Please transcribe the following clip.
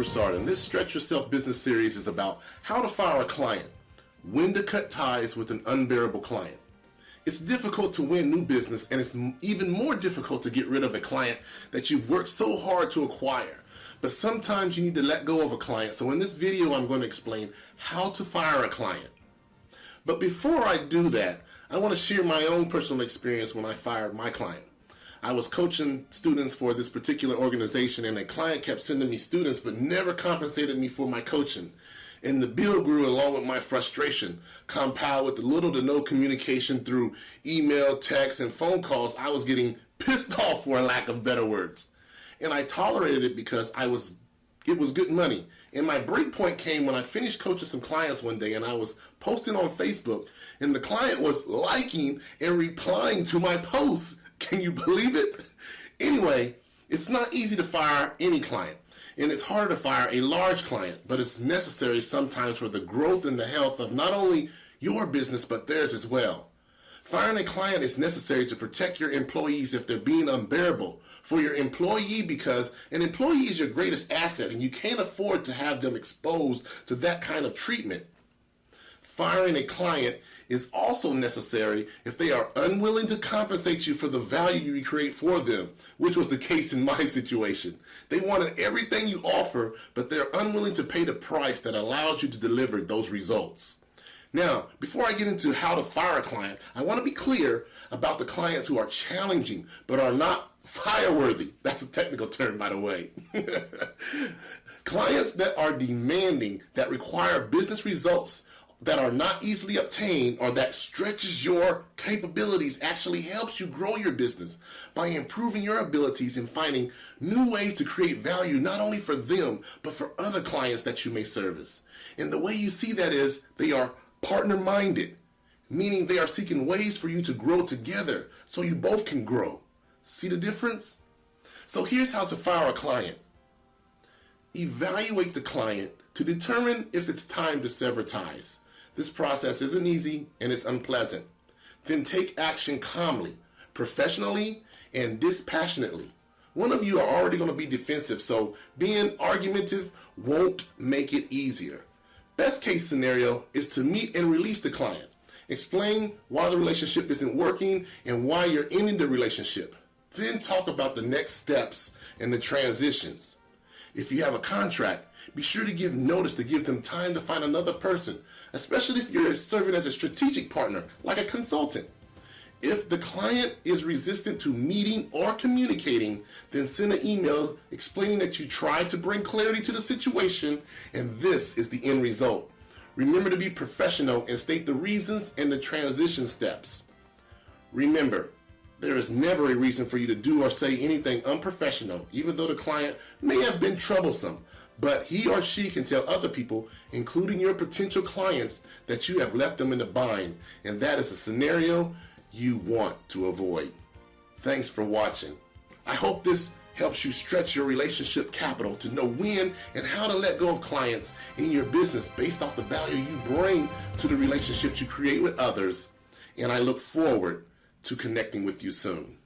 Broussard, and this Stretch Yourself business series is about how to fire a client, when to cut ties with an unbearable client. It's difficult to win new business, and it's even more difficult to get rid of a client that you've worked so hard to acquire. But sometimes you need to let go of a client. So in this video, I'm going to explain how to fire a client. But before I do that, I want to share my own personal experience when I fired my client. I was coaching students for this particular organization, and a client kept sending me students but never compensated me for my coaching. And the bill grew along with my frustration, compounded with the little to no communication through email, text, and phone calls. I was getting pissed off, for a lack of better words. And I tolerated it because it was good money. And my break point came when I finished coaching some clients one day, and I was posting on Facebook, and the client was liking and replying to my posts. Can you believe it? Anyway, it's not easy to fire any client, and it's harder to fire a large client, but it's necessary sometimes for the growth and the health of not only your business, but theirs as well. Firing a client is necessary to protect your employees if they're being unbearable for your employee, because an employee is your greatest asset, and you can't afford to have them exposed to that kind of treatment. Firing a client is also necessary if they are unwilling to compensate you for the value you create for them, which was the case in my situation. They wanted everything you offer, but they're unwilling to pay the price that allows you to deliver those results. Now, before I get into how to fire a client, I want to be clear about the clients who are challenging but are not fire-worthy. That's a technical term, by the way. Clients that are demanding, that require business results that are not easily obtained, or that stretches your capabilities, actually helps you grow your business by improving your abilities and finding new ways to create value, not only for them, but for other clients that you may service. And the way you see that is they are partner-minded, meaning they are seeking ways for you to grow together so you both can grow. See the difference? So here's how to fire a client. Evaluate the client to determine if it's time to sever ties. This process isn't easy and it's unpleasant. Then take action calmly, professionally, and dispassionately. One of you are already going to be defensive, so being argumentative won't make it easier. Best case scenario is to meet and release the client. Explain why the relationship isn't working and why you're ending the relationship. Then talk about the next steps and the transitions. If you have a contract, be sure to give notice to give them time to find another person, especially if you're serving as a strategic partner, like a consultant. If the client is resistant to meeting or communicating, then send an email explaining that you tried to bring clarity to the situation and this is the end result. Remember to be professional and state the reasons and the transition steps. Remember, there is never a reason for you to do or say anything unprofessional, even though the client may have been troublesome, but he or she can tell other people, including your potential clients, that you have left them in a bind, and that is a scenario you want to avoid. Thanks for watching. I hope this helps you stretch your relationship capital to know when and how to let go of clients in your business based off the value you bring to the relationships you create with others, and I look forward to connecting with you soon.